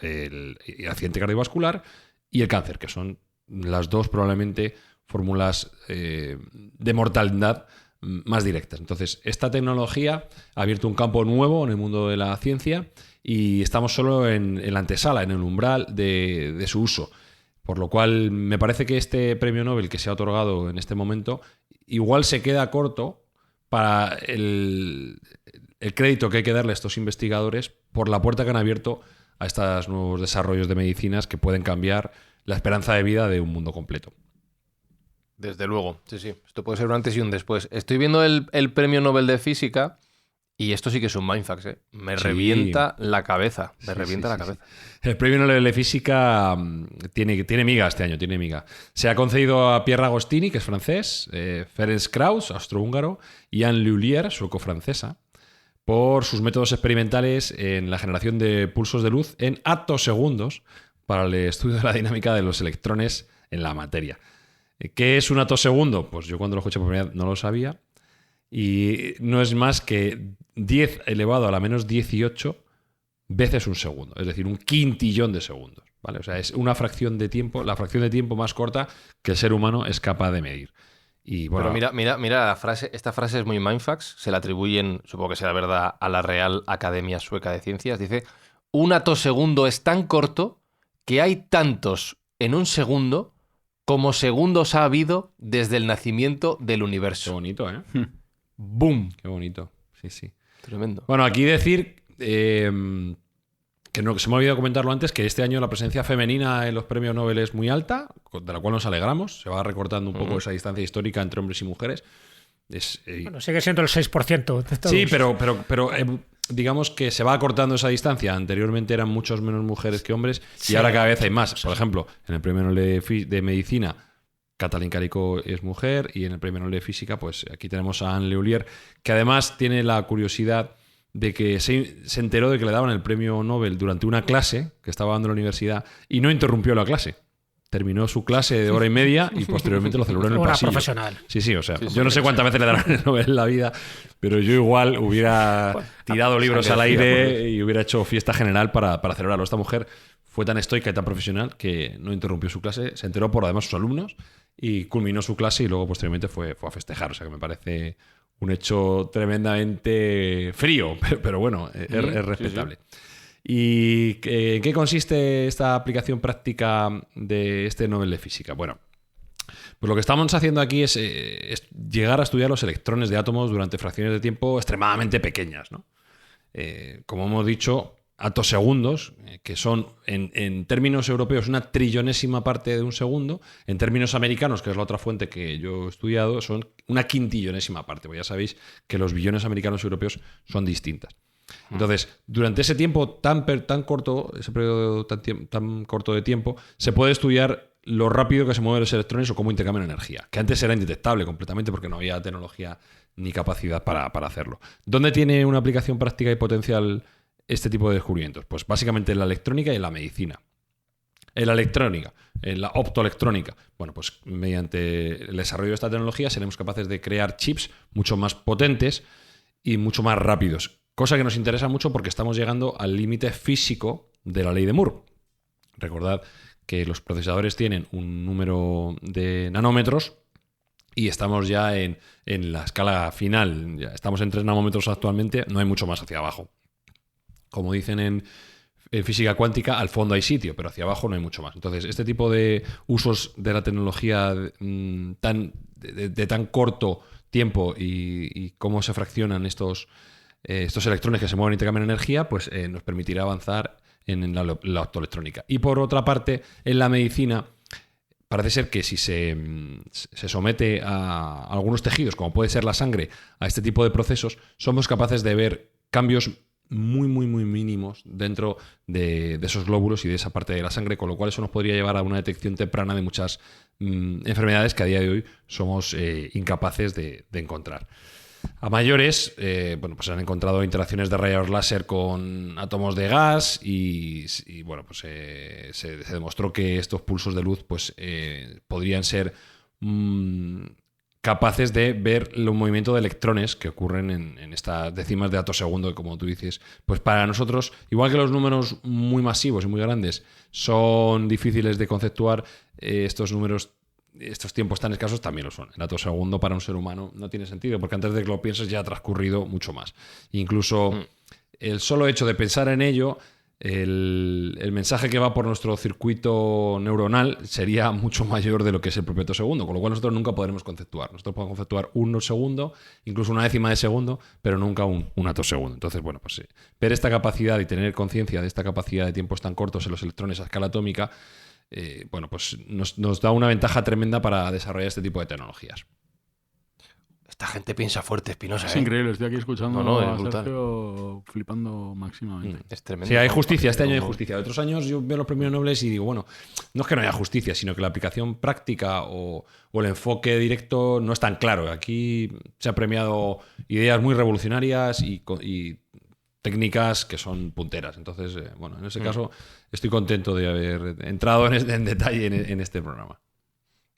B: el accidente cardiovascular y el cáncer, que son las dos probablemente fórmulas de mortalidad más directas. Entonces, esta tecnología ha abierto un campo nuevo en el mundo de la ciencia y estamos solo en la antesala, en el umbral de su uso. Por lo cual, me parece que este premio Nobel que se ha otorgado en este momento igual se queda corto para el crédito que hay que darle a estos investigadores por la puerta que han abierto a estos nuevos desarrollos de medicinas que pueden cambiar la esperanza de vida de un mundo completo.
A: Desde luego, sí. Esto puede ser un antes y un después. Estoy viendo el premio Nobel de Física y esto sí que es un mindfuck, ¿eh? Me revienta la cabeza. Me revienta la cabeza.
B: El premio Nobel de Física tiene miga este año, tiene miga. Se ha concedido a Pierre Agostini, que es francés, Ferenc Krauss, austrohúngaro, y Anne Lhuillier, sueco-francesa, por sus métodos experimentales en la generación de pulsos de luz en atosegundos para el estudio de la dinámica de los electrones en la materia. ¿Qué es un atosegundo? Pues yo cuando lo escuché por primera vez no lo sabía. Y no es más que 10 elevado a la menos 18 veces un segundo. Es decir, un quintillón de segundos, ¿vale? O sea, es una fracción de tiempo, la fracción de tiempo más corta que el ser humano es capaz de medir. Y bueno,
A: pero mira la frase. Esta frase es muy mindfucks. Se la atribuyen, supongo que será verdad, a la Real Academia Sueca de Ciencias. Dice, un atosegundo es tan corto que hay tantos en un segundo como segundos ha habido desde el nacimiento del universo.
B: Qué bonito, ¿eh?
A: ¡Boom!
B: Qué bonito, sí.
A: Tremendo.
B: Bueno, aquí decir que no, que se me ha olvidado comentarlo antes, que este año la presencia femenina en los premios Nobel es muy alta, de la cual nos alegramos. Se va recortando un poco esa distancia histórica entre hombres y mujeres.
C: Bueno, sigue siendo el 6% de todos.
B: Sí, pero digamos que se va acortando esa distancia. Anteriormente eran muchos menos mujeres que hombres y ahora cada vez hay más. Por ejemplo, en el premio Nobel de Medicina, Katalin Karikó es mujer, y en el premio Nobel de Física, pues aquí tenemos a Anne Lhuillier, que además tiene la curiosidad de que se enteró de que le daban el premio Nobel durante una clase que estaba dando en la universidad y no interrumpió la clase. terminó su clase de hora y media y posteriormente lo celebró en el
C: Una
B: pasillo.
C: profesional.
B: Sí, o sea,
A: Sí,
B: yo no sé cuántas veces le darán el Nobel en la vida, pero yo igual hubiera tirado libros al aire y hubiera hecho fiesta general para celebrarlo. Esta mujer fue tan estoica y tan profesional que no interrumpió su clase, se enteró por además sus alumnos y culminó su clase y luego posteriormente fue a festejar. O sea, que me parece un hecho tremendamente frío, pero bueno, es respetable.
A: Sí.
B: ¿Y en qué consiste esta aplicación práctica de este Nobel de Física? Bueno, pues lo que estamos haciendo aquí es llegar a estudiar los electrones de átomos durante fracciones de tiempo extremadamente pequeñas, ¿no? Como hemos dicho, atosegundos, que son en términos europeos una trillonésima parte de un segundo, en términos americanos, que es la otra fuente que yo he estudiado, son una quintillonésima parte, pues ya sabéis que los billones americanos y europeos son distintas. Entonces, durante ese tiempo tan corto, ese periodo tan corto de tiempo, se puede estudiar lo rápido que se mueven los electrones o cómo intercambian energía, que antes era indetectable completamente porque no había tecnología ni capacidad para hacerlo. ¿Dónde tiene una aplicación práctica y potencial este tipo de descubrimientos? Pues básicamente en la electrónica y en la medicina. En la electrónica, en la optoelectrónica. Bueno, pues mediante el desarrollo de esta tecnología seremos capaces de crear chips mucho más potentes y mucho más rápidos. Cosa que nos interesa mucho porque estamos llegando al límite físico de la ley de Moore. Recordad que los procesadores tienen un número de nanómetros y estamos ya en la escala final. Ya estamos en 3 nanómetros actualmente, no hay mucho más hacia abajo. Como dicen en física cuántica, al fondo hay sitio, pero hacia abajo no hay mucho más. Entonces, este tipo de usos de la tecnología de tan corto tiempo y cómo se fraccionan estos electrones que se mueven y intercambian energía, pues nos permitirá avanzar en la optoelectrónica. Y por otra parte, en la medicina, parece ser que si se somete a algunos tejidos, como puede ser la sangre, a este tipo de procesos, somos capaces de ver cambios muy, muy, muy mínimos dentro de esos glóbulos y de esa parte de la sangre, con lo cual eso nos podría llevar a una detección temprana de muchas enfermedades que a día de hoy somos incapaces de encontrar. A mayores, pues se han encontrado interacciones de rayos láser con átomos de gas y bueno, pues se demostró que estos pulsos de luz pues, podrían ser capaces de ver el movimiento de electrones que ocurren en estas décimas de atosegundo, que como tú dices, pues para nosotros, igual que los números muy masivos y muy grandes son difíciles de conceptuar, estos números, estos tiempos tan escasos también lo son. El atosegundo para un ser humano no tiene sentido, porque antes de que lo pienses ya ha transcurrido mucho más. Incluso el solo hecho de pensar en ello, el mensaje que va por nuestro circuito neuronal sería mucho mayor de lo que es el propio atosegundo, con lo cual nosotros nunca podremos conceptuar. Nosotros podemos conceptuar un segundo, incluso una décima de segundo, pero nunca un atosegundo. Entonces, bueno, pues ver esta capacidad y tener conciencia de esta capacidad de tiempos tan cortos en los electrones a escala atómica, bueno, pues nos da una ventaja tremenda para desarrollar este tipo de tecnologías.
A: Esta gente piensa fuerte, Espinosa.
E: Es increíble, estoy aquí escuchando
A: es
E: a
A: brutal.
E: Sergio flipando máximamente.
A: Es tremendo.
B: Sí, hay justicia, este año hay justicia. De otros años yo veo los premios Nobel y digo, bueno, no es que no haya justicia, sino que la aplicación práctica o el enfoque directo no es tan claro. Aquí se ha premiado ideas muy revolucionarias y técnicas que son punteras. Entonces, bueno, en ese caso estoy contento de haber entrado en detalle en este programa.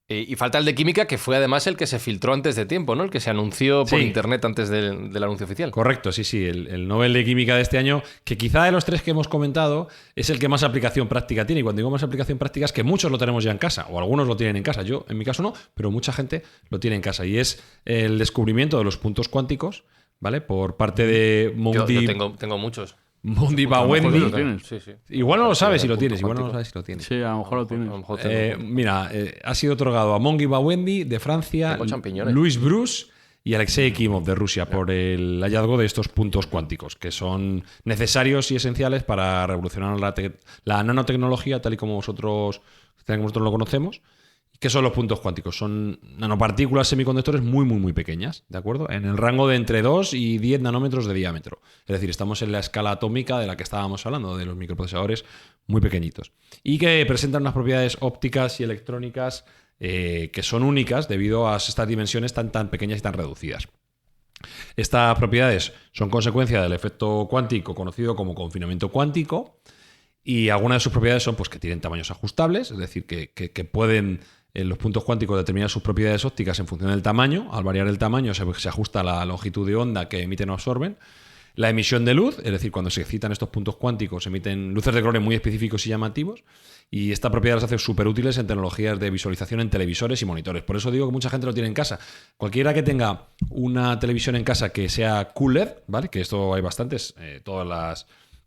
A: Y falta el de química, que fue además el que se filtró antes de tiempo, ¿no? El que se anunció por internet antes del anuncio oficial.
B: Correcto, sí. El Nobel de Química de este año, que quizá de los 3 que hemos comentado, es el que más aplicación práctica tiene. Y cuando digo más aplicación práctica es que muchos lo tenemos ya en casa, o algunos lo tienen en casa. Yo, en mi caso, no, pero mucha gente lo tiene en casa. Y es el descubrimiento de los puntos cuánticos, ¿vale? Por parte de Moundy.
A: Yo tengo muchos.
B: Moundy Bawendi.
A: Sí.
B: Igual no lo sabes si lo tienes. Igual no lo sabes si lo tienes.
E: Sí, a lo mejor lo tienes.
B: Mira, ha sido otorgado a Moundy Bawendi de Francia,
A: Tengo champiñones.
B: Luis Bruce y Alexei Kimov de Rusia por el hallazgo de estos puntos cuánticos, que son necesarios y esenciales para revolucionar la nanotecnología tal y como nosotros lo conocemos. ¿Qué son los puntos cuánticos? Son nanopartículas semiconductores muy, muy, muy pequeñas, ¿de acuerdo? En el rango de entre 2 y 10 nanómetros de diámetro. Es decir, estamos en la escala atómica de la que estábamos hablando, de los microprocesadores muy pequeñitos. Y que presentan unas propiedades ópticas y electrónicas que son únicas debido a estas dimensiones tan pequeñas y tan reducidas. Estas propiedades son consecuencia del efecto cuántico conocido como confinamiento cuántico. Y algunas de sus propiedades son pues, que tienen tamaños ajustables, es decir, que pueden los puntos cuánticos determinar sus propiedades ópticas en función del tamaño. Al variar el tamaño se ajusta la longitud de onda que emiten o absorben. La emisión de luz, es decir, cuando se excitan estos puntos cuánticos, se emiten luces de colores muy específicos y llamativos. Y esta propiedad las hace súper útiles en tecnologías de visualización en televisores y monitores. Por eso digo que mucha gente lo tiene en casa. Cualquiera que tenga una televisión en casa que sea QLED, ¿vale? Que esto hay bastantes,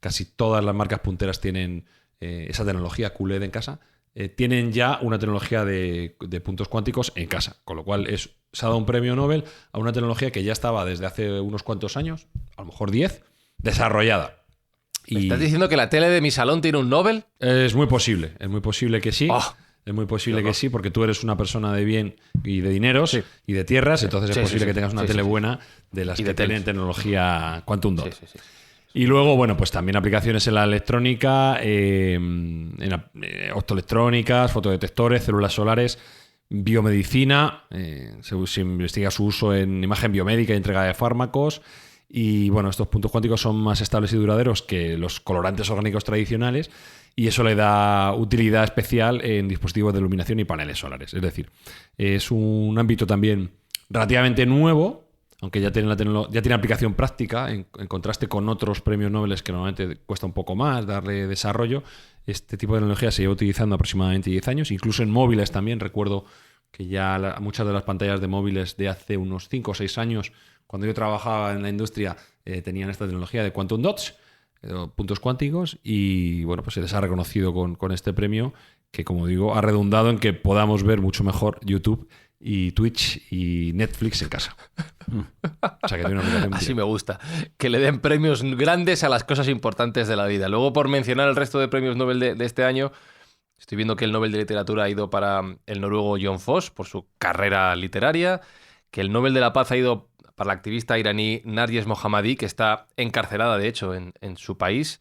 B: casi todas las marcas punteras tienen esa tecnología QLED en casa. Tienen ya una tecnología de puntos cuánticos en casa, con lo cual se ha dado un premio Nobel a una tecnología que ya estaba desde hace unos cuantos años, a lo mejor 10, desarrollada.
A: ¿Me estás diciendo que la tele de mi salón tiene un Nobel?
B: Es muy posible que sí.
A: Oh,
B: es muy posible que sí, porque tú eres una persona de bien y de dineros y de tierras, entonces es posible que tengas una tele buena de las que tienen tecnología Quantum Dot.
A: Sí.
B: Y luego, bueno, pues también aplicaciones en la electrónica, optoelectrónicas, fotodetectores, células solares, biomedicina, se investiga su uso en imagen biomédica y entrega de fármacos. Y bueno, estos puntos cuánticos son más estables y duraderos que los colorantes orgánicos tradicionales y eso le da utilidad especial en dispositivos de iluminación y paneles solares. Es decir, es un ámbito también relativamente nuevo, aunque ya tiene aplicación práctica, en contraste con otros premios Nobel que normalmente cuesta un poco más darle desarrollo. Este tipo de tecnología se lleva utilizando aproximadamente 10 años, incluso en móviles también. Recuerdo que ya muchas de las pantallas de móviles de hace unos 5 o 6 años, cuando yo trabajaba en la industria, tenían esta tecnología de Quantum Dots, puntos cuánticos, y bueno, pues se les ha reconocido con este premio que, como digo, ha redundado en que podamos ver mucho mejor YouTube y Twitch y Netflix en casa. O sea, que tiene una aplicación
A: así me gusta. Que le den premios grandes a las cosas importantes de la vida. Luego, por mencionar el resto de premios Nobel de este año, estoy viendo que el Nobel de Literatura ha ido para el noruego John Foss por su carrera literaria, que el Nobel de la Paz ha ido para la activista iraní Narges Mohammadi, que está encarcelada, de hecho, en su país,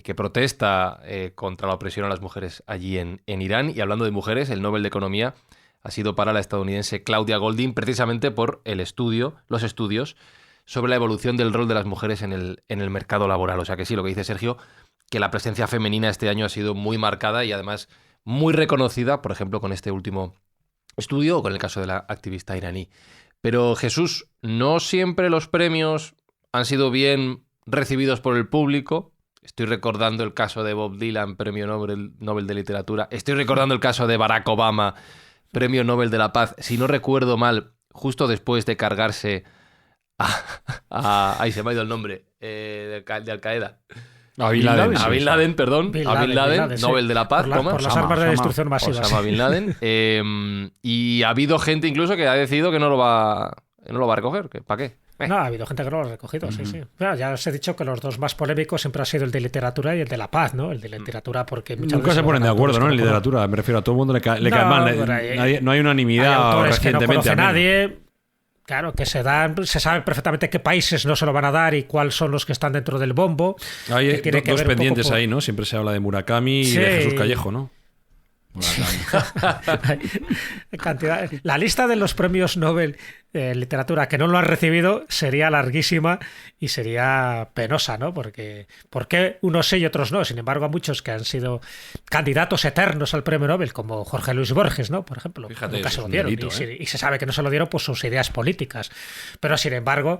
A: que protesta contra la opresión a las mujeres allí en Irán. Y hablando de mujeres, el Nobel de Economía ha sido para la estadounidense Claudia Goldin, precisamente por los estudios sobre la evolución del rol de las mujeres en el mercado laboral. O sea que sí, lo que dice Sergio, que la presencia femenina este año ha sido muy marcada y además muy reconocida, por ejemplo, con este último estudio o con el caso de la activista iraní. Pero Jesús, no siempre los premios han sido bien recibidos por el público. Estoy recordando el caso de Bob Dylan, premio Nobel de Literatura. Estoy recordando el caso de Barack Obama, premio Nobel de la Paz. Si no recuerdo mal, justo después de cargarse ahí se me ha ido el nombre, de Al-Qaeda.
B: A Bin Laden.
A: A Bin Laden, perdón.
C: Bin
A: A Bin Laden,
C: sí.
A: Nobel de la Paz.
C: Por las armas de destrucción masiva.
A: Osama Bin Laden. Y ha habido gente incluso que ha decidido que no lo va a recoger. ¿Para qué?
C: No, ha habido gente que no lo ha recogido, sí. Bueno, ya os he dicho que los dos más polémicos siempre han sido el de literatura y el de la paz, ¿no? El de literatura porque
B: nunca se ponen de acuerdo, ¿no? En literatura, me refiero a todo el mundo le cae mal. No hay unanimidad
C: hay autores
B: recientemente.
C: Que no conoce nadie. Claro, que se sabe perfectamente qué países no se lo van a dar y cuáles son los que están dentro del bombo.
B: Hay dos pendientes ahí, ¿no? Siempre se habla de Murakami y de Jesús Callejo, ¿no?
C: La lista de los premios Nobel de literatura que no lo han recibido sería larguísima y sería penosa, ¿no? Porque ¿por qué unos sí y otros no? Sin embargo, a muchos que han sido candidatos eternos al premio Nobel, como Jorge Luis Borges, ¿no? Por ejemplo,
B: fíjate,
C: nunca se lo dieron.
B: Delito,
C: y se sabe que no se lo dieron por sus ideas políticas. Pero sin embargo,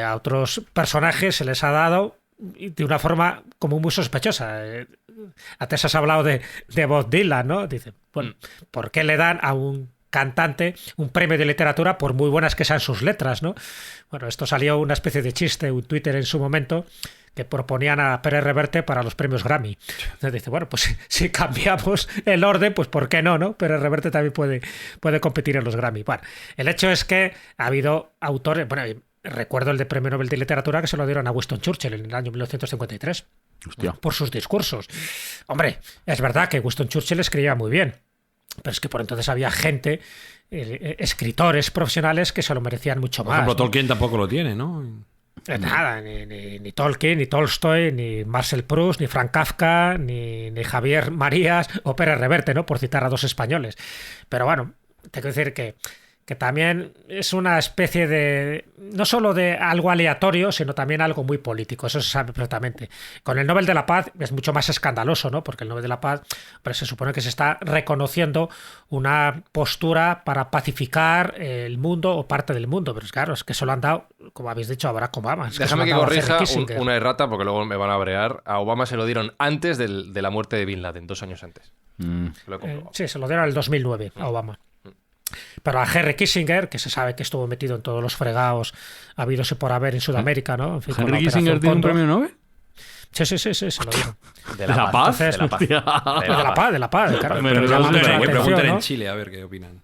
C: a otros personajes se les ha dado de una forma como muy sospechosa. Antes has hablado de Bob Dylan, ¿no? Dice, bueno, ¿por qué le dan a un cantante un premio de literatura por muy buenas que sean sus letras, ¿no? Bueno, esto salió una especie de chiste, un Twitter en su momento, que proponían a Pérez Reverte para los premios Grammy. Entonces dice, bueno, pues si cambiamos el orden, pues ¿por qué no? Pérez Reverte también puede competir en los Grammy. Bueno, el hecho es que ha habido autores, bueno, recuerdo el de Premio Nobel de Literatura que se lo dieron a Winston Churchill en el año 1953.
E: Hostia.
C: Por sus discursos. Hombre, es verdad que Winston Churchill escribía muy bien, pero es que por entonces había gente, escritores profesionales que se lo merecían mucho más.
B: Por ejemplo, Tolkien tampoco lo tiene, ¿no?
C: Nada, ni Tolkien, ni Tolstoy, ni Marcel Proust, ni Frank Kafka, ni Javier Marías o Pérez Reverte, ¿no? Por citar a dos españoles. Pero bueno, tengo que decir que que también es una especie de, no solo de algo aleatorio, sino también algo muy político, eso se sabe perfectamente. Con el Nobel de la Paz es mucho más escandaloso, ¿no? Porque el Nobel de la Paz, pues se supone que se está reconociendo una postura para pacificar el mundo o parte del mundo, pero claro, es que eso lo han dado, como habéis dicho, a Barack Obama. Es
A: Déjame que
C: se lo han dado a
A: corrija
C: Henry Kissinger.
A: una errata porque luego me van a brear. A Obama se lo dieron antes de la muerte de Bin Laden, 2 años antes. Lo he comprobado.
C: Sí, se lo dieron en el 2009 a Obama. Pero a Henry Kissinger, que se sabe que estuvo metido en todos los fregados habidos y por haber en Sudamérica, ¿no? En fin, con la
E: ¿Henry Kissinger
C: Operación
E: tiene un
C: Cóndor.
E: premio Nobel?
C: Sí, se lo dieron.
A: De
E: ¿De la paz?
C: Entonces,
A: de la paz.
E: Hostia.
C: De la paz, claro.
E: Pero
C: llama
E: no
C: mucho
E: sé,
C: la
E: voy a
C: atención,
B: Preguntar
C: ¿no?
B: en Chile a ver qué opinan.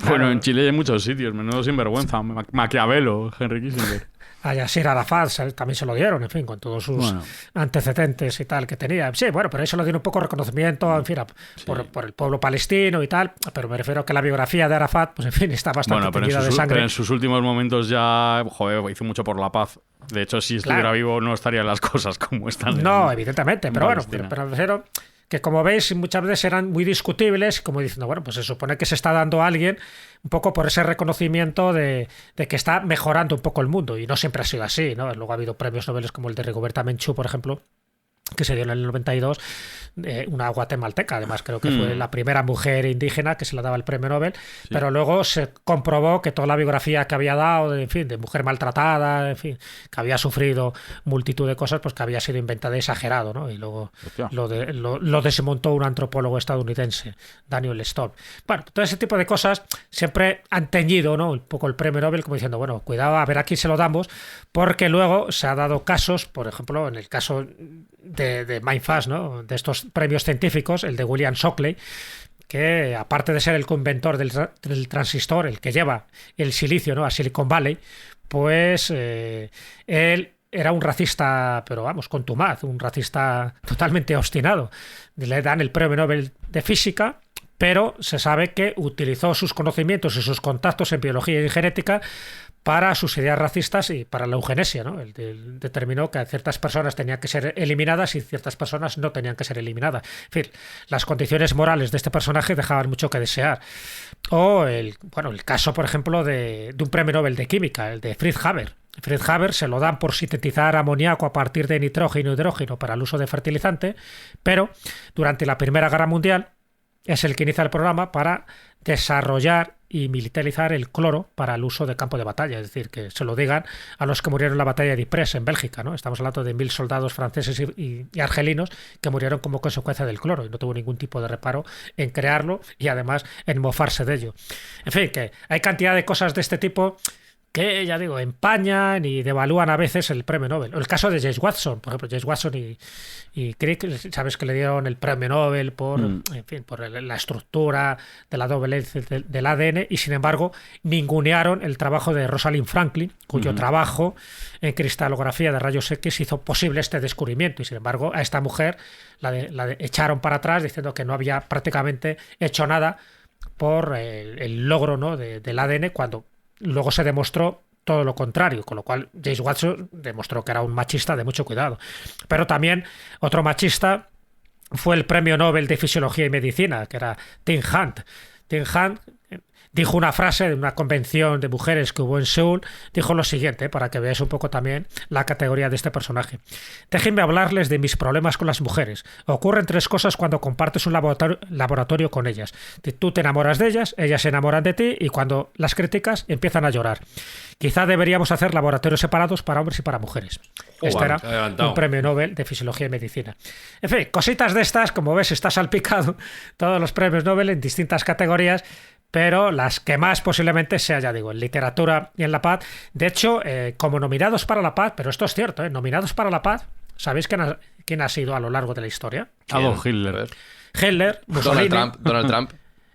E: Bueno, en Chile hay muchos sitios, menudo sinvergüenza. Maquiavelo, Henry Kissinger.
C: A Yasser Arafat también se lo dieron, en fin, con todos sus
E: Bueno.
C: antecedentes y tal que tenía. Sí, bueno, pero ahí se lo dieron un poco de reconocimiento, en fin, por el pueblo palestino y tal. Pero me refiero a que la biografía de Arafat, pues en fin, está bastante
E: Bueno, pero
C: teñida de sangre.
E: pero en sus últimos momentos ya, joder, hizo mucho por la paz. De hecho, si estuviera
C: Claro.
E: vivo no estarían las cosas como están.
C: No, evidentemente, pero bueno,
E: Palestina.
C: pero me refiero que como veis muchas veces eran muy discutibles, como diciendo, bueno, pues se supone que se está dando a alguien un poco por ese reconocimiento de que está mejorando un poco el mundo, y no siempre ha sido así, ¿no? Luego ha habido premios Nobel como el de Rigoberta Menchú, por ejemplo, que se dio en el 92, una guatemalteca, además creo que fue la primera mujer indígena que se le daba el premio Nobel, pero luego se comprobó que toda la biografía que había dado, en fin, de mujer maltratada, en fin, que había sufrido multitud de cosas, pues que había sido inventada y exagerado, ¿no? Y luego
E: Hostia.
C: lo desmontó un antropólogo estadounidense, Daniel Stolp. Bueno, todo ese tipo de cosas siempre han teñido, ¿no?, un poco el premio Nobel, como diciendo, bueno, cuidado a ver a quién se lo damos, porque luego se ha dado casos, por ejemplo, en el caso de Mindfast, ¿no?, de estos premios científicos, el de William Shockley, que aparte de ser el coinventor del transistor, el que lleva el silicio, ¿no?, a Silicon Valley, pues él era un racista, pero vamos, contumaz, un racista totalmente obstinado. Le dan el premio Nobel de Física, pero se sabe que utilizó sus conocimientos y sus contactos en biología y genética para sus ideas racistas y para la eugenesia, ¿no? Él determinó que ciertas personas tenían que ser eliminadas y ciertas personas no tenían que ser eliminadas. En fin, las condiciones morales de este personaje dejaban mucho que desear. O el caso, por ejemplo, de un premio Nobel de Química, el de Fritz Haber. Fritz Haber se lo dan por sintetizar amoníaco a partir de nitrógeno y hidrógeno para el uso de fertilizante, pero durante la Primera Guerra Mundial es el que inicia el programa para desarrollar y militarizar el cloro para el uso de campo de batalla, es decir, que se lo digan a los que murieron en la batalla de Ypres en Bélgica, ¿no? Estamos hablando de 1000 soldados franceses y argelinos que murieron como consecuencia del cloro, y no tuvo ningún tipo de reparo en crearlo y además en mofarse de ello. En fin, que hay cantidad de cosas de este tipo que, ya digo, empañan y devalúan a veces el premio Nobel. O el caso de James Watson, por ejemplo, James Watson y Crick, sabes que le dieron el premio Nobel por, en fin, por la estructura de la doble hélice del ADN, y sin embargo ningunearon el trabajo de Rosalind Franklin, cuyo trabajo en cristalografía de rayos X hizo posible este descubrimiento, y sin embargo a esta mujer la echaron para atrás diciendo que no había prácticamente hecho nada por el logro, ¿no?, del ADN, cuando luego se demostró todo lo contrario, con lo cual James Watson demostró que era un machista de mucho cuidado. Pero también otro machista fue el premio Nobel de Fisiología y Medicina, que era Tim Hunt. Tim Hunt dijo una frase de una convención de mujeres que hubo en Seúl, dijo lo siguiente, para que veáis un poco también la categoría de este personaje. Déjenme hablarles de mis problemas con las mujeres. Ocurren 3 cosas cuando compartes un laboratorio con ellas. Tú te enamoras de ellas, ellas se enamoran de ti, y cuando las criticas empiezan a llorar. Quizá deberíamos hacer laboratorios separados para hombres y para mujeres. Este era un premio Nobel de Fisiología y Medicina. En fin, cositas de estas, como ves, está salpicado todos los premios Nobel en distintas categorías, pero las que más posiblemente sea, ya digo, en literatura y en la paz. De hecho, como nominados para la paz, pero esto es cierto, nominados para la paz, ¿sabéis quién ha sido a lo largo de la historia?
E: Adolf Hitler.
C: Hitler, Mussolini,
A: Donald Trump.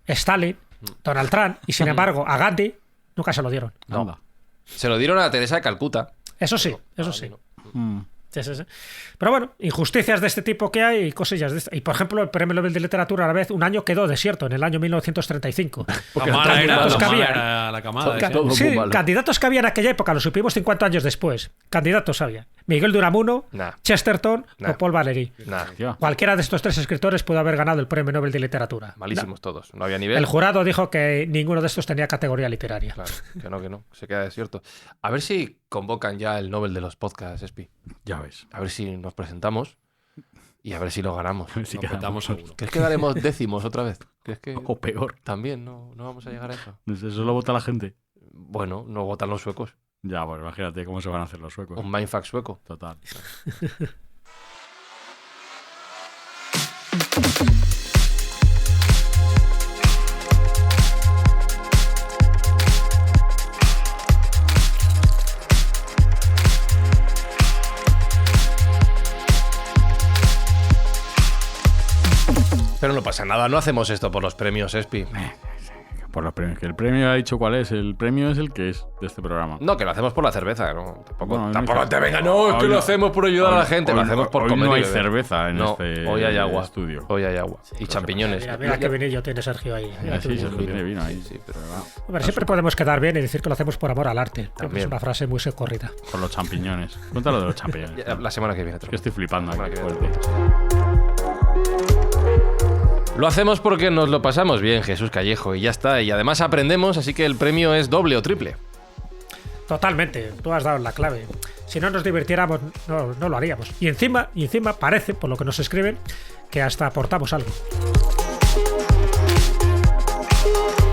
C: Stalin, Donald Trump, y sin embargo a Gandhi nunca se lo dieron.
E: Anda.
A: Se lo dieron a Teresa de Calcuta.
C: Eso sí, eso sí.
A: No.
C: Sí. Pero bueno, injusticias de este tipo que hay y cosillas de este. Y por ejemplo, el Premio Nobel de Literatura a la vez un año quedó desierto, en el año 1935. Candidatos que había.
B: La camada.
A: Todo
C: Sí,
A: muy malo.
C: candidatos que había en aquella época, lo supimos 50 años después. Candidatos había. Miguel de Unamuno,
A: Nah.
C: Chesterton
A: Nah.
C: o Paul Valéry.
A: Nah,
E: Hostia.
C: Cualquiera de estos tres escritores pudo haber ganado el Premio Nobel de Literatura.
A: malísimos todos. No había nivel.
C: El jurado dijo que ninguno de estos tenía categoría literaria.
A: Claro, que no. Se queda desierto. A ver si convocan ya el Nobel de los podcasts, Espi.
E: Ya ves.
A: A ver si nos presentamos y a ver si lo ganamos.
E: Si
B: Nos
E: quedamos
B: petamos
E: seguro.
B: seguro.
A: ¿Crees que daremos décimos otra vez? ¿Crees que
E: O peor.
A: también no vamos a llegar a eso?
E: Eso lo vota la gente.
A: Bueno, no votan los suecos.
E: Ya, pues imagínate cómo se van a hacer los suecos.
A: Un mindfuck sueco.
E: Total.
A: Pero no pasa nada, no hacemos esto por los premios, Espi.
E: Por los premios. Que el premio ha dicho cuál es. El premio es el que es de este programa.
A: No, que lo hacemos por la cerveza, ¿no? Tampoco,
E: No,
A: tampoco
E: no,
A: te venga, no, es que
E: hoy
A: lo
E: no.
A: hacemos por ayudar a la gente, lo
E: Hoy-
A: hacemos por
E: hoy
A: comer
E: no
A: y
E: hay
A: beber.
E: cerveza en
A: No,
E: este
A: hoy hay agua.
E: estudio.
A: Hoy hay agua. Y champiñones.
C: Mira qué vinillo tiene Sergio ahí. Mira qué
E: Sí,
C: vinillo.
E: Sergio tiene vino ahí.
A: Sí, pero
C: Hombre, siempre podemos quedar bien y decir que lo hacemos por amor al arte. Creo que
A: También.
C: es una frase muy socorrida.
E: Con los champiñones. Cuéntalo de los champiñones.
A: la semana que viene.
E: Es que estoy flipando
A: La
E: aquí.
A: semana que viene.
E: Fuerte.
A: Lo hacemos porque nos lo pasamos bien, Jesús Callejo, y ya está. Y además aprendemos, así que el premio es doble o triple.
C: Totalmente, tú has dado la clave. Si no nos divirtiéramos, no lo haríamos. Y encima parece, por lo que nos escriben, que hasta aportamos algo.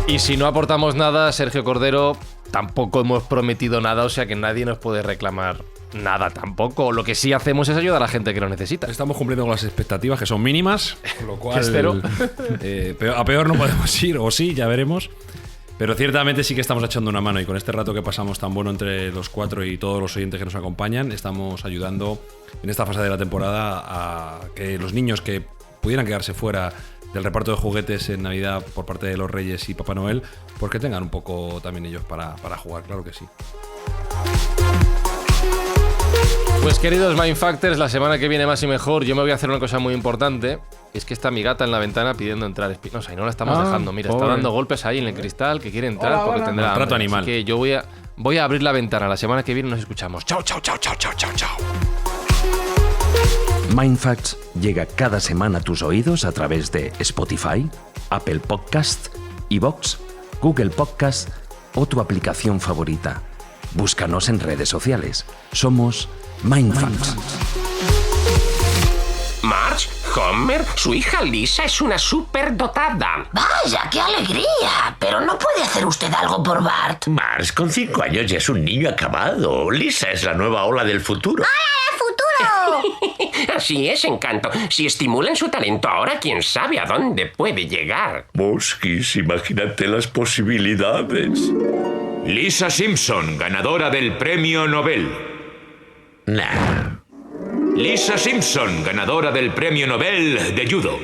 A: Y si no aportamos nada, Sergio Cordero, tampoco hemos prometido nada, o sea que nadie nos puede reclamar nada tampoco. Lo que sí hacemos es ayudar a la gente que lo necesita.
B: Estamos cumpliendo con las expectativas, que son mínimas, con lo cual
A: Espero.
B: A peor no podemos ir, o sí, ya veremos. Pero ciertamente sí que estamos echando una mano, y con este rato que pasamos tan bueno entre los cuatro y todos los oyentes que nos acompañan, estamos ayudando en esta fase de la temporada a que los niños que pudieran quedarse fuera del reparto de juguetes en Navidad por parte de los Reyes y Papá Noel, pues que tengan un poco también ellos para jugar, claro que sí.
A: Pues queridos Mindfactors, la semana que viene más y mejor, yo me voy a hacer una cosa muy importante. Es que está mi gata en la ventana pidiendo entrar Espinosa y no la estamos dejando. Mira, está
E: pobre.
A: dando golpes ahí en el cristal que quiere entrar porque tendrá
B: Maltrato
A: hambre.
B: animal.
A: Así que yo voy a abrir la ventana. La semana que viene nos escuchamos. Chao, chao, chao, chao, chao, chao, chao.
D: Mindfacts llega cada semana a tus oídos a través de Spotify, Apple Podcast, iVoox, Google Podcast o tu aplicación favorita. Búscanos en redes sociales. Somos Mindfacts.
F: Marge, Homer, su hija Lisa es una superdotada.
G: Vaya, qué alegría. Pero ¿no puede hacer usted algo por Bart?
H: Marge, con 5 años ya es un niño acabado. Lisa es la nueva ola del futuro.
G: ¡Futuro!
F: Así es, Encanto. Si estimulan su talento ahora, quién sabe a dónde puede llegar.
H: Mosquis, imagínate las posibilidades.
I: Lisa Simpson, ganadora del Premio Nobel.
H: Nah.
I: Lisa Simpson, ganadora del Premio Nobel de Judo.